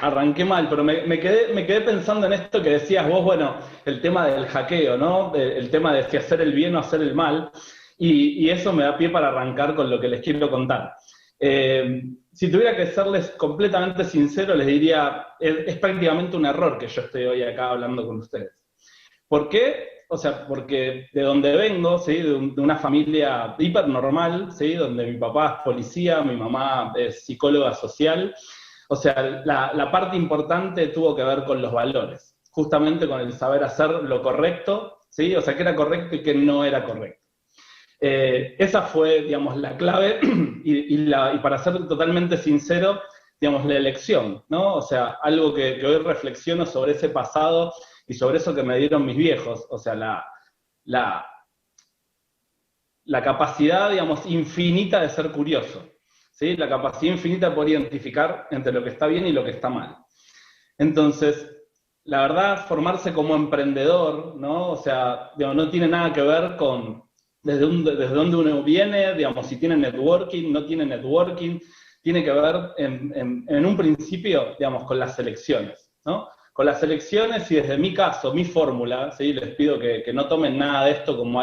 arranqué mal, pero me quedé pensando en esto que decías vos, bueno, el tema del hackeo, ¿no? El tema de si hacer el bien o hacer el mal, y eso me da pie para arrancar con lo que les quiero contar. Si tuviera que serles completamente sincero, les diría, es prácticamente un error que yo estoy hoy acá hablando con ustedes. ¿Por qué? O sea, porque de donde vengo, ¿sí? De una familia hiper normal, ¿sí? Donde mi papá es policía, mi mamá es psicóloga social. O sea, la parte importante tuvo que ver con los valores, justamente con el saber hacer lo correcto, ¿sí? O sea, qué era correcto y qué no era correcto. Esa fue, digamos, la clave y para ser totalmente sincero, digamos, la elección, ¿no? O sea, algo que hoy reflexiono sobre ese pasado y sobre eso que me dieron mis viejos, o sea, la, la capacidad, digamos, infinita de ser curioso, ¿sí? La capacidad infinita de poder identificar entre lo que está bien y lo que está mal. Entonces, la verdad, formarse como emprendedor, ¿no? O sea, digamos, no tiene nada que ver con desde dónde uno viene, digamos, si tiene networking, no tiene networking, tiene que ver en un principio, digamos, con las elecciones, ¿no? Con las elecciones y desde mi caso, mi fórmula, ¿sí? Les pido que no tomen nada de esto como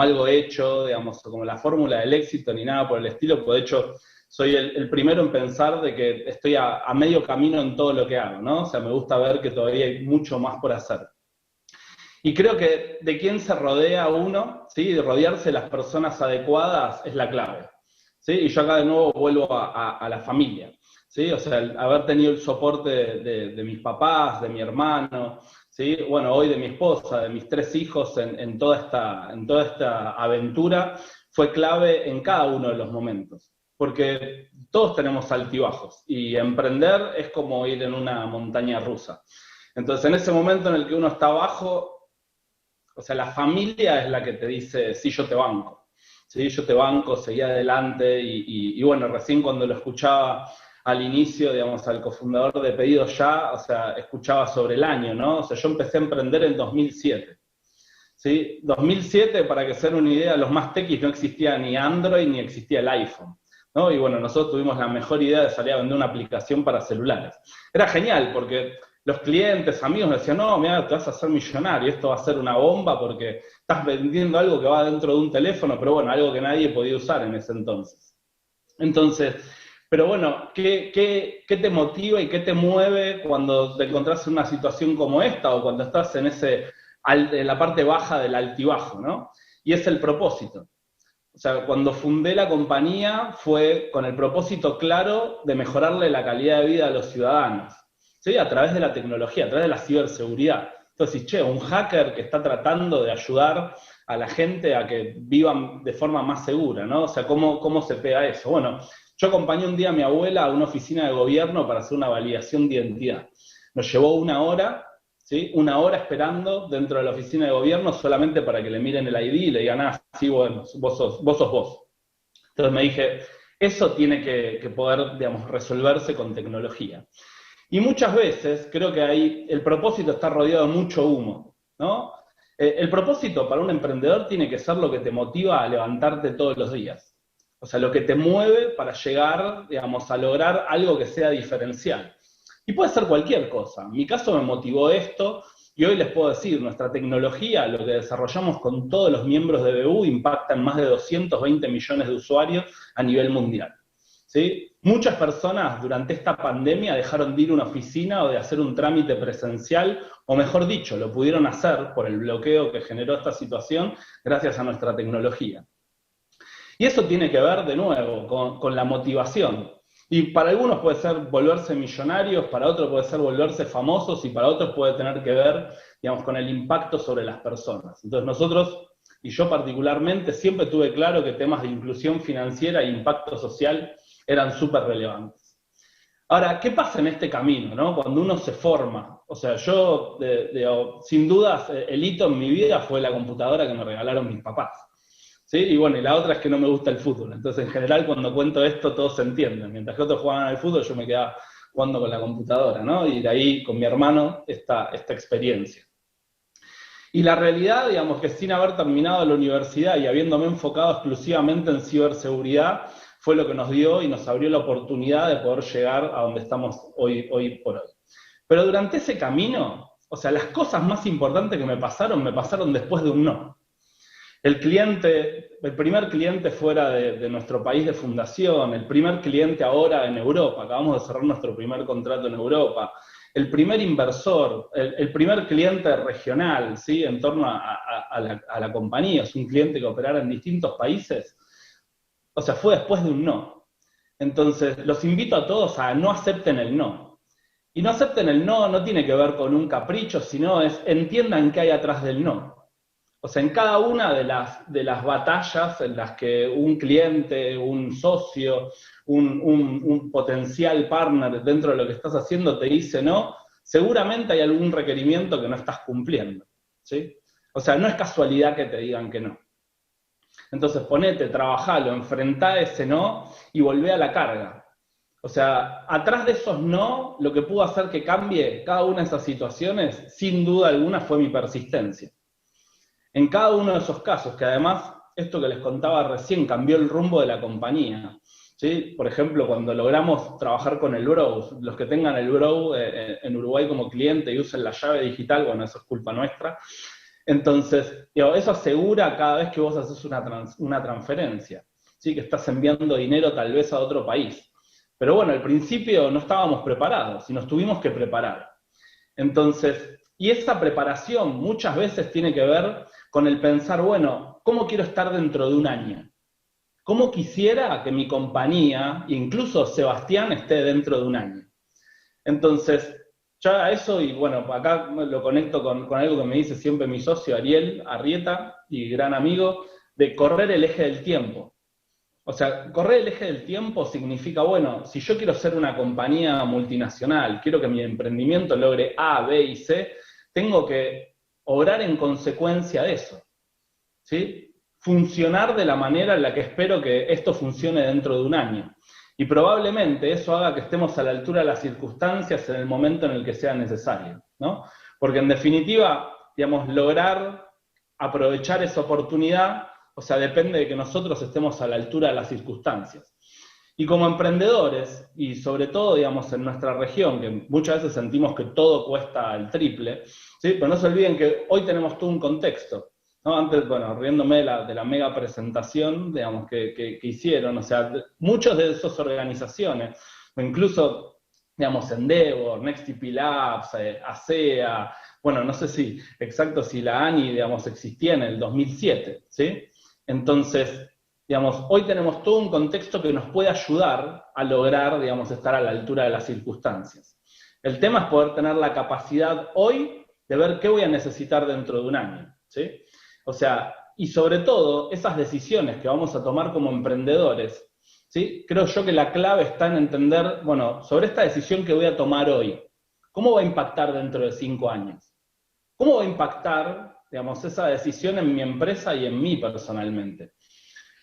algo hecho, digamos, como la fórmula del éxito ni nada por el estilo, porque de hecho soy el primero en pensar de que estoy a medio camino en todo lo que hago, ¿no? O sea, me gusta ver que todavía hay mucho más por hacer. Y creo que de quién se rodea uno, ¿sí? De rodearse de las personas adecuadas es la clave, ¿sí? Y yo acá de nuevo vuelvo a la familia, ¿sí? O sea, el haber tenido el soporte de mis papás, de mi hermano, ¿sí? Bueno, hoy de mi esposa, de mis 3 hijos en toda esta aventura, fue clave en cada uno de los momentos. Porque todos tenemos altibajos y emprender es como ir en una montaña rusa. Entonces, en ese momento en el que uno está abajo, o sea, la familia es la que te dice, sí, yo te banco, sí, yo te banco, seguí adelante, y bueno, recién cuando lo escuchaba al inicio, digamos, al cofundador de Pedido Ya, o sea, escuchaba sobre el año, ¿no? O sea, yo empecé a emprender en 2007, ¿sí? 2007, para que se den una idea, los más tequis no existía ni Android ni existía el iPhone, ¿no? Y bueno, nosotros tuvimos la mejor idea de salir a vender una aplicación para celulares. Era genial, porque los clientes, amigos me decían, no, mira, te vas a hacer millonario, esto va a ser una bomba porque estás vendiendo algo que va dentro de un teléfono, pero bueno, algo que nadie podía usar en ese entonces. Entonces, pero bueno, ¿qué te motiva y qué te mueve cuando te encontrás en una situación como esta o cuando estás en la parte baja del altibajo, ¿no? Y es el propósito. O sea, cuando fundé la compañía fue con el propósito claro de mejorarle la calidad de vida a los ciudadanos, ¿sí? A través de la tecnología, a través de la ciberseguridad. Entonces, che, un hacker que está tratando de ayudar a la gente a que vivan de forma más segura, ¿no? O sea, ¿cómo se pega eso? Bueno, yo acompañé un día a mi abuela a una oficina de gobierno para hacer una validación de identidad. Nos llevó 1 hora, ¿sí? 1 hora esperando dentro de la oficina de gobierno solamente para que le miren el ID y le digan, ah, sí, bueno, vos sos vos. Entonces me dije, eso tiene que poder, digamos, resolverse con tecnología. Y muchas veces creo que ahí el propósito está rodeado de mucho humo, ¿no? El propósito para un emprendedor tiene que ser lo que te motiva a levantarte todos los días. O sea, lo que te mueve para llegar, digamos, a lograr algo que sea diferencial. Y puede ser cualquier cosa. En mi caso me motivó esto, y hoy les puedo decir, nuestra tecnología, lo que desarrollamos con todos los miembros de BU, impacta en más de 220 millones de usuarios a nivel mundial, ¿sí? Muchas personas durante esta pandemia dejaron de ir a una oficina o de hacer un trámite presencial, o mejor dicho, lo pudieron hacer por el bloqueo que generó esta situación gracias a nuestra tecnología. Y eso tiene que ver, de nuevo, con la motivación. Y para algunos puede ser volverse millonarios, para otros puede ser volverse famosos, y para otros puede tener que ver, digamos, con el impacto sobre las personas. Entonces nosotros, y yo particularmente, siempre tuve claro que temas de inclusión financiera e impacto social eran súper relevantes. Ahora, ¿qué pasa en este camino, ¿no? Cuando uno se forma. O sea, yo, sin dudas, el hito en mi vida fue la computadora que me regalaron mis papás, ¿sí? Y bueno, y la otra es que no me gusta el fútbol. Entonces, en general, cuando cuento esto, todos se entienden. Mientras que otros jugaban al fútbol, yo me quedaba jugando con la computadora, ¿no? Y de ahí, con mi hermano, esta experiencia. Y la realidad, digamos, que sin haber terminado la universidad y habiéndome enfocado exclusivamente en ciberseguridad, fue lo que nos dio y nos abrió la oportunidad de poder llegar a donde estamos hoy por hoy. Pero durante ese camino, o sea, las cosas más importantes que me pasaron después de un no. El primer cliente fuera de nuestro país de fundación, el primer cliente ahora en Europa, acabamos de cerrar nuestro primer contrato en Europa, el primer inversor, el primer cliente regional, ¿sí? En torno a la compañía, es un cliente que operara en distintos países, o sea, fue después de un no. Entonces, los invito a todos a no acepten el no. Y no acepten el no no tiene que ver con un capricho, sino entiendan qué hay atrás del no. O sea, en cada una de las batallas en las que un cliente, un socio, un potencial partner dentro de lo que estás haciendo te dice no, seguramente hay algún requerimiento que no estás cumpliendo, ¿sí? O sea, no es casualidad que te digan que no. Entonces ponete, trabajalo, enfrentá ese no y volvé a la carga. O sea, atrás de esos no, lo que pudo hacer que cambie cada una de esas situaciones, sin duda alguna, fue mi persistencia. En cada uno de esos casos, que además, esto que les contaba recién, cambió el rumbo de la compañía. ¿Sí? Por ejemplo, cuando logramos trabajar con el Brow, los que tengan el Brow en Uruguay como cliente y usen la llave digital, bueno, eso es culpa nuestra. Entonces, eso asegura cada vez que vos haces una transferencia, ¿sí? Que estás enviando dinero tal vez a otro país. Pero bueno, al principio no estábamos preparados y nos tuvimos que preparar. Entonces, y esa preparación muchas veces tiene que ver con el pensar, bueno, ¿cómo quiero estar dentro de un año? ¿Cómo quisiera que mi compañía, incluso Sebastián, esté dentro de un año? Entonces, ya eso, y bueno, acá lo conecto con algo que me dice siempre mi socio Ariel Arrieta, y gran amigo, de correr el eje del tiempo. O sea, correr el eje del tiempo significa, bueno, si yo quiero ser una compañía multinacional, quiero que mi emprendimiento logre A, B y C, tengo que obrar en consecuencia de eso, ¿sí? Funcionar de la manera en la que espero que esto funcione dentro de un año. Y probablemente eso haga que estemos a la altura de las circunstancias en el momento en el que sea necesario, ¿no? Porque en definitiva, digamos, lograr aprovechar esa oportunidad, o sea, depende de que nosotros estemos a la altura de las circunstancias. Y como emprendedores, y sobre todo, digamos, en nuestra región, que muchas veces sentimos que todo cuesta el triple, ¿sí? Pero no se olviden que hoy tenemos todo un contexto, ¿no? Antes, bueno, riéndome de la mega presentación, digamos, que hicieron, o sea, muchas de esas organizaciones, o incluso, digamos, Endeavor, NextTP Labs, ASEA, bueno, no sé si la ANI, digamos, existía en el 2007, ¿sí? Entonces, digamos, hoy tenemos todo un contexto que nos puede ayudar a lograr, digamos, estar a la altura de las circunstancias. El tema es poder tener la capacidad hoy de ver qué voy a necesitar dentro de un año, ¿sí? O sea, y sobre todo, esas decisiones que vamos a tomar como emprendedores, ¿sí? Creo yo que la clave está en entender, bueno, sobre esta decisión que voy a tomar hoy, ¿cómo va a impactar dentro de 5 años? ¿Cómo va a impactar, digamos, esa decisión en mi empresa y en mí personalmente?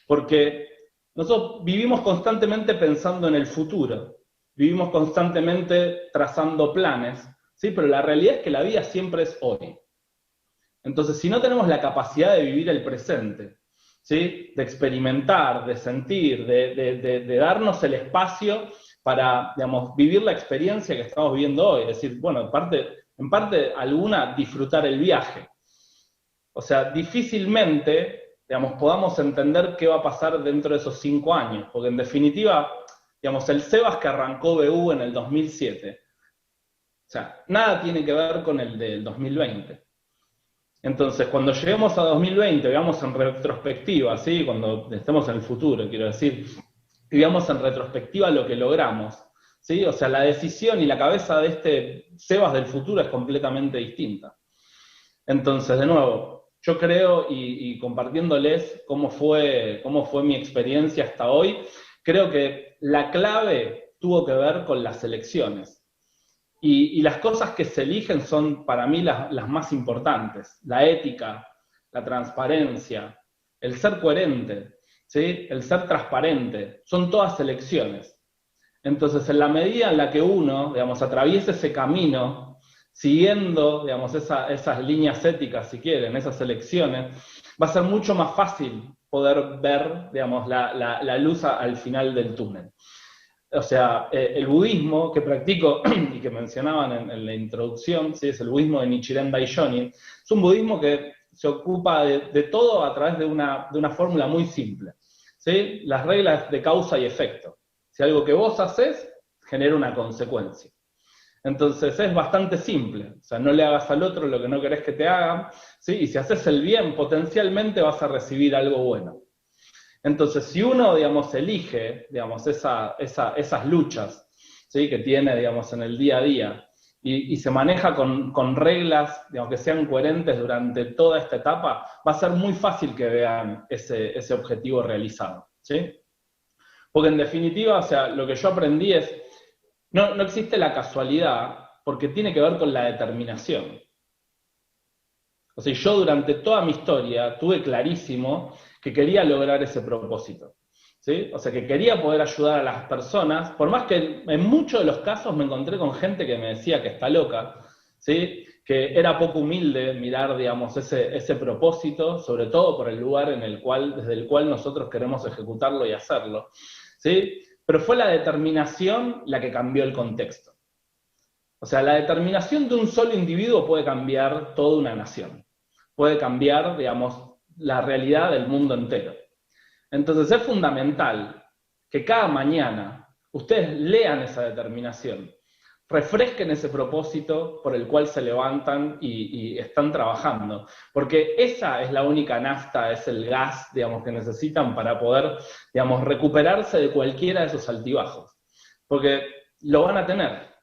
Porque nosotros vivimos constantemente pensando en el futuro, vivimos constantemente trazando planes, ¿sí? Pero la realidad es que la vida siempre es hoy. Entonces, si no tenemos la capacidad de vivir el presente, ¿sí? De experimentar, de sentir, de darnos el espacio para, digamos, vivir la experiencia que estamos viviendo hoy, es decir, bueno, en parte alguna, disfrutar el viaje. O sea, difícilmente, digamos, podamos entender qué va a pasar dentro de esos 5 años, porque en definitiva, digamos, el Sebas que arrancó BU en el 2007, o sea, nada tiene que ver con el del 2020. Entonces, cuando lleguemos a 2020, veamos en retrospectiva, ¿sí? Cuando estemos en el futuro, quiero decir, y veamos en retrospectiva lo que logramos, ¿sí? O sea, la decisión y la cabeza de este Sebas del futuro es completamente distinta. Entonces, de nuevo, yo creo, y compartiéndoles cómo fue mi experiencia hasta hoy, creo que la clave tuvo que ver con las elecciones. Y las cosas que se eligen son para mí las más importantes. La ética, la transparencia, el ser coherente, ¿sí? El ser transparente, son todas elecciones. Entonces, en la medida en la que uno, digamos, atraviese ese camino, siguiendo, digamos, esas líneas éticas, si quieren, esas elecciones, va a ser mucho más fácil poder ver, digamos, la luz al final del túnel. O sea, el budismo que practico y que mencionaban en la introducción, ¿sí? Es el budismo de Nichiren Daishonin, es un budismo que se ocupa de todo a través de una fórmula muy simple, ¿sí? Las reglas de causa y efecto. Si algo que vos haces, genera una consecuencia. Entonces es bastante simple, o sea, no le hagas al otro lo que no querés que te hagan, ¿sí? Y si haces el bien, potencialmente vas a recibir algo bueno. Entonces, si uno, digamos, elige, digamos, esas luchas, ¿sí? Que tiene, digamos, en el día a día, y se maneja con reglas, digamos, que sean coherentes durante toda esta etapa, va a ser muy fácil que vean ese objetivo realizado, ¿sí? Porque en definitiva, o sea, lo que yo aprendí es, no existe la casualidad, porque tiene que ver con la determinación. O sea, yo durante toda mi historia tuve clarísimo que quería lograr ese propósito, ¿sí? O sea, que quería poder ayudar a las personas, por más que en muchos de los casos me encontré con gente que me decía que está loca, ¿sí? Que era poco humilde mirar, digamos, ese propósito, sobre todo por el lugar desde el cual nosotros queremos ejecutarlo y hacerlo, ¿sí? Pero fue la determinación la que cambió el contexto. O sea, la determinación de un solo individuo puede cambiar toda una nación. Puede cambiar, digamos, la realidad del mundo entero. Entonces es fundamental que cada mañana ustedes lean esa determinación, refresquen ese propósito por el cual se levantan y están trabajando, porque esa es la única nafta, es el gas, digamos, que necesitan para poder, digamos, recuperarse de cualquiera de esos altibajos, porque lo van a tener.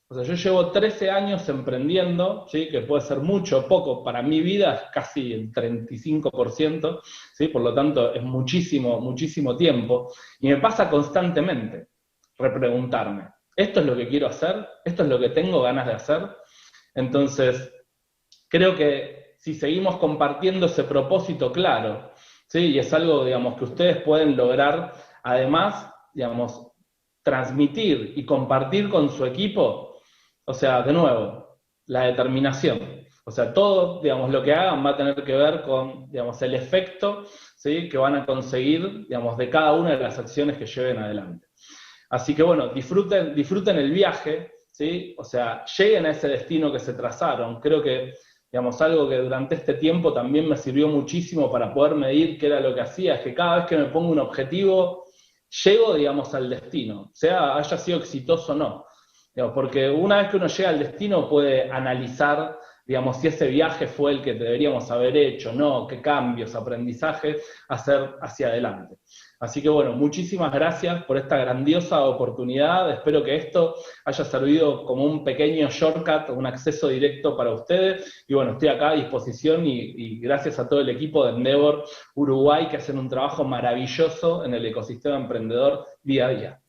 O sea, yo llevo 13 años emprendiendo, ¿sí? Que puede ser mucho o poco, para mi vida es casi el 35%, ¿sí? Por lo tanto es muchísimo, muchísimo tiempo, y me pasa constantemente repreguntarme, ¿esto es lo que quiero hacer? ¿Esto es lo que tengo ganas de hacer? Entonces, creo que si seguimos compartiendo ese propósito claro, ¿sí? Y es algo, digamos, que ustedes pueden lograr, además, digamos, transmitir y compartir con su equipo, o sea, de nuevo, la determinación. O sea, todo, digamos, lo que hagan va a tener que ver con, digamos, el efecto, ¿sí? Que van a conseguir, digamos, de cada una de las acciones que lleven adelante. Así que bueno, disfruten el viaje, ¿sí? O sea, lleguen a ese destino que se trazaron. Creo que, digamos, algo que durante este tiempo también me sirvió muchísimo para poder medir qué era lo que hacía, es que cada vez que me pongo un objetivo, llego, digamos, al destino, haya sido exitoso o no. Digamos, porque una vez que uno llega al destino puede analizar, digamos, si ese viaje fue el que deberíamos haber hecho, no, qué cambios, aprendizajes hacer hacia adelante. Así que bueno, muchísimas gracias por esta grandiosa oportunidad. Espero que esto haya servido como un pequeño shortcut, un acceso directo para ustedes. Y bueno, estoy acá a disposición y gracias a todo el equipo de Endeavor Uruguay que hacen un trabajo maravilloso en el ecosistema emprendedor día a día.